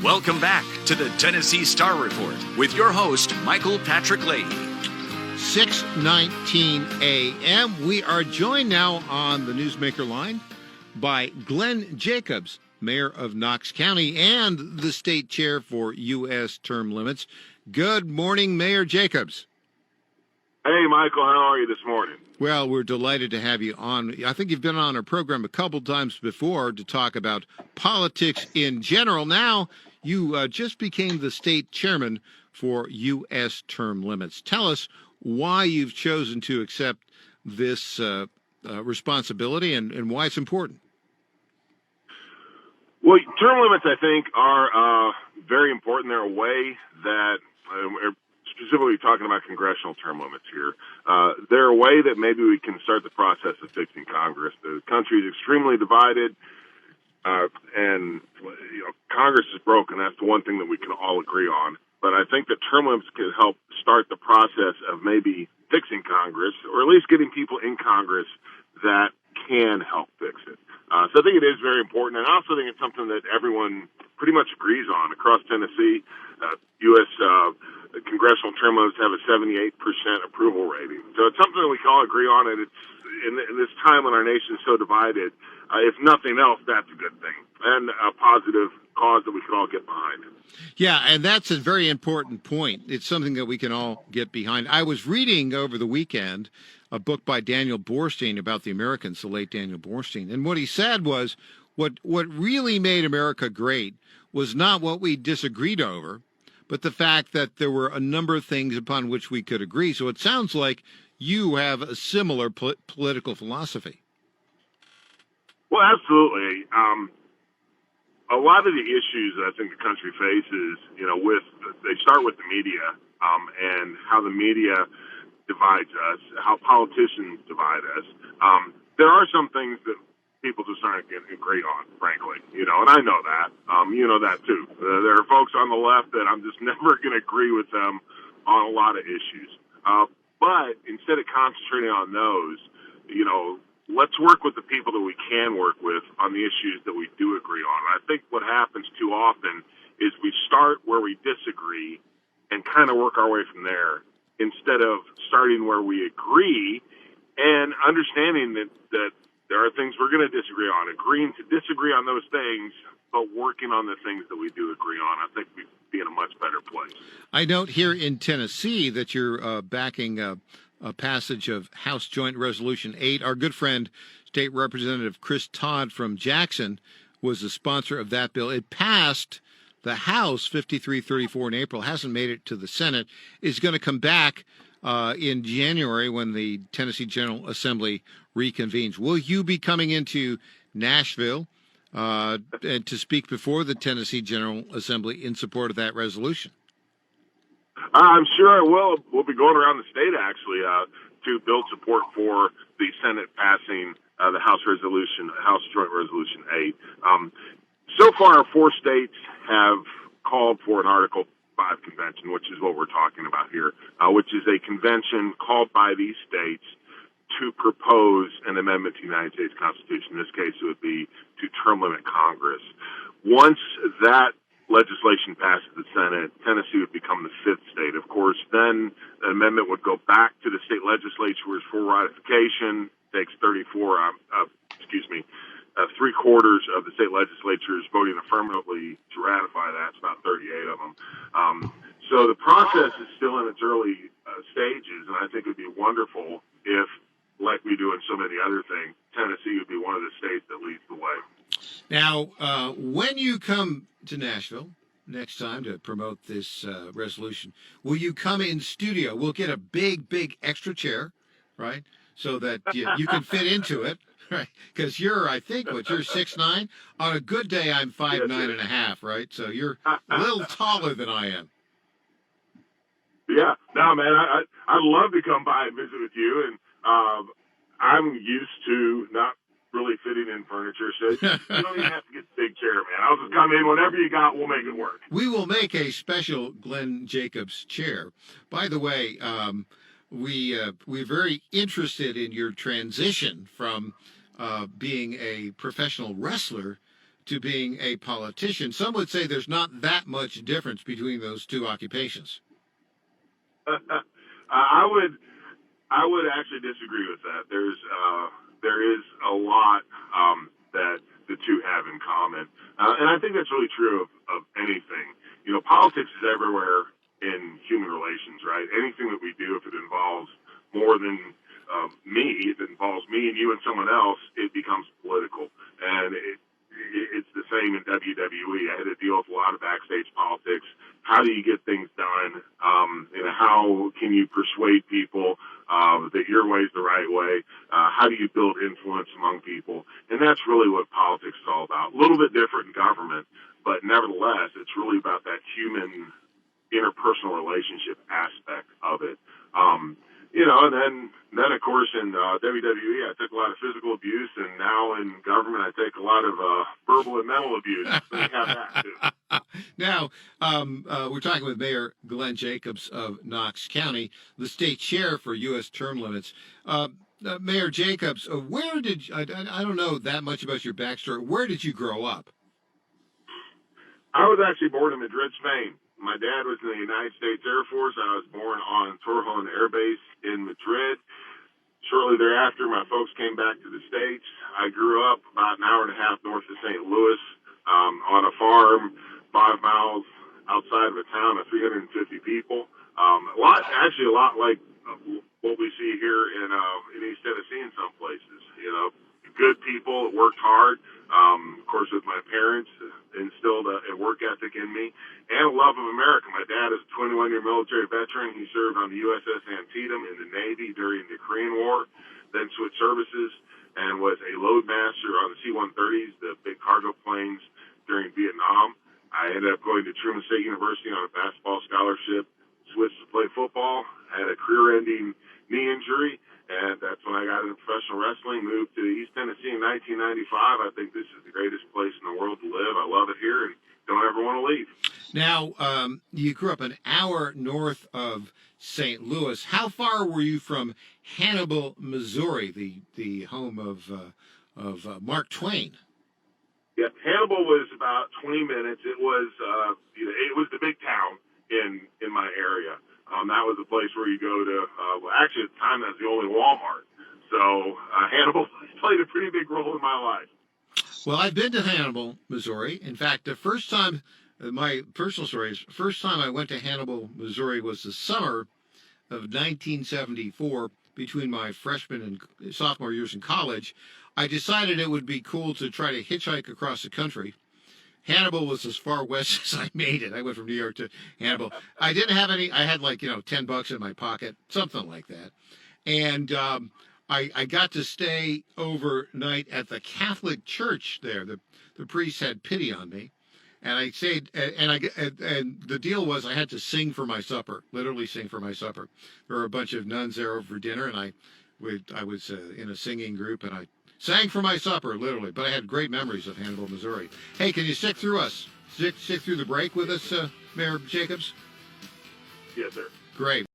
Welcome back to the Tennessee Star Report with your host, Michael Patrick Leahy. 6:19 a.m. We are joined now on the Newsmaker line by Glenn Jacobs, Mayor of Knox County and the state chair for U.S. term limits. Good morning, Mayor Jacobs. Hey, Michael, how are you this morning? Well, we're delighted to have you on. I think you've been on our program a couple times before to talk about politics in general. Now, you just became the state chairman for U.S. term limits. Tell us why you've chosen to accept this responsibility and why it's important. Well, term limits, I think, are very important. They're a way that, we're specifically talking about congressional term limits here, they're a way that maybe we can start the process of fixing Congress. The country is extremely divided, and Congress is broken. That's the one thing that we can all agree on. But I think that term limits could help start the process of maybe fixing Congress, or at least getting people in Congress that can help fix it. So I think it is very important, and I also think it's something that everyone pretty much agrees on. Across Tennessee, U.S. Congressional term limits have a 78% approval rating. So it's something that we can all agree on, and it's in this time when our nation is so divided, if nothing else, that's a good thing and a positive cause that we can all get behind. Yeah, and that's a very important point. It's something that we can all get behind. I was reading over the weekend a book by Daniel Borstein about the Americans, the late Daniel Borstein, and what he said was what really made America great was not what we disagreed over, but the fact that there were a number of things upon which we could agree. So it sounds like you have a similar political philosophy. Well, absolutely. A lot of the issues that I think the country faces, they start with the media and how the media divides us, how politicians divide us. There are some things that people just aren't going to agree on, frankly, and I know that. You know that too. There are folks on the left that I'm just never going to agree with them on a lot of issues. But instead of concentrating on those, let's work with the people that we can work with on the issues that we do agree on. And I think what happens too often is we start where we disagree and kind of work our way from there instead of starting where we agree and understanding that there are things we're going to disagree on, agreeing to disagree on those things, but working on the things that we do agree on. I think we'd be in a much better place. I note here in Tennessee that you're backing a passage of House Joint Resolution 8. Our good friend, State Representative Chris Todd from Jackson, was the sponsor of that bill. It passed the House 53-34 in April, hasn't made it to the Senate. It's going to come back in January when the Tennessee General Assembly reconvenes. Will you be coming into Nashville and to speak before the Tennessee General Assembly in support of that resolution? I'm sure I will. We'll be going around the state, actually, to build support for the Senate passing the House Joint Resolution 8. So far, 4 states have called for an Article 5 convention, which is what we're talking about here, which is a convention called by these states to propose an amendment to the United States Constitution. In this case, it would be to term limit Congress. Once that legislation passes the Senate, Tennessee would become the 5th state. Of course, then the amendment would go back to the state legislatures for ratification. It takes 3/4 of the state legislatures voting affirmatively to ratify that. It's about 38 of them. So the process is still in its early stages, and I think it would be wonderful if, like we do in so many other things, Tennessee would be one of the states that leads the way. Now, when you come to Nashville next time to promote this resolution, will you come in studio? We'll get a big extra chair, right, so that you can fit into it, right? Because you're 6'9"? On a good day, I'm 5'9.5", right? So you're a little taller than I am. Yeah, no, man, I'd love to come by and visit with you, and I'm used to not really fitting in furniture, so you don't even have to get the big chair, man. I'll just come in. Whatever you got, we'll make it work. We will make a special Glenn Jacobs chair. By the way, we're very interested in your transition from being a professional wrestler to being a politician. Some would say there's not that much difference between those two occupations. I would actually disagree with that. There is a lot that the two have in common, and I think that's really true of anything. You know, politics is everywhere in human relations, right? Anything that we do, if it involves more than me, if it involves me and you and someone else, it becomes political. And it's the same in WWE. I had to deal with a lot of backstage politics. How do you get things done? How can you persuade people that your way is the right way? How do you build influence among people? And that's really what politics is all about. A little bit different in government, but nevertheless, it's really about that human interpersonal relationship aspect of it. And then of course in WWE, I took a lot of physical abuse, and now in government, I take a lot of verbal and mental abuse. So you have that too. Now, we're talking with Mayor Glenn Jacobs of Knox County, the state chair for U.S. term limits. Mayor Jacobs, where did I don't know that much about your backstory. Where did you grow up? I was actually born in Madrid, Spain. My dad was in the United States Air Force. I was born on Torrejon Air Base in Madrid. Shortly thereafter, my folks came back to the States. I grew up about an hour and a half north of St. Louis on a farm 5 miles outside of a town of 350 people. A lot like what we see here in East Tennessee in some places. You know, good people that worked hard. Of course, with my parents, instilled a work ethic in me and a love of America. My dad is a 21-year military veteran. He served on the USS Antietam in the Navy during the Korean War, then switched services and was a loadmaster on the C-130s, the big cargo planes, during Vietnam. I ended up going to Truman State University on a basketball scholarship, switched to play football, had a career-ending knee injury, and that's when I got into professional wrestling, moved to East Tennessee in 1995. I think this is the greatest place in the world to live. I love it here and don't ever want to leave. Now, you grew up an hour north of St. Louis. How far were you from Hannibal, Missouri, the home of Mark Twain? Yeah, Hannibal was about 20 minutes. It was it was the big town in my area. That was a place where you go to, actually at the time that was the only Walmart. So Hannibal played a pretty big role in my life. Well, I've been to Hannibal, Missouri. In fact, the first time, my personal story is, first time I went to Hannibal, Missouri was the summer of 1974 between my freshman and sophomore years in college. I decided it would be cool to try to hitchhike across the country. Hannibal was as far west as I made it. I went from New York to Hannibal. I didn't have any. I had $10 in my pocket, something like that. And I got to stay overnight at the Catholic church there. The priest had pity on me, and I stayed. And the deal was I had to sing for my supper, literally sing for my supper. There were a bunch of nuns there over dinner, and I was in a singing group, and I sang for my supper, literally. But I had great memories of Hannibal, Missouri. Hey, can you stick through us? Stick through the break with us, Mayor Jacobs? Yes, sir. Great.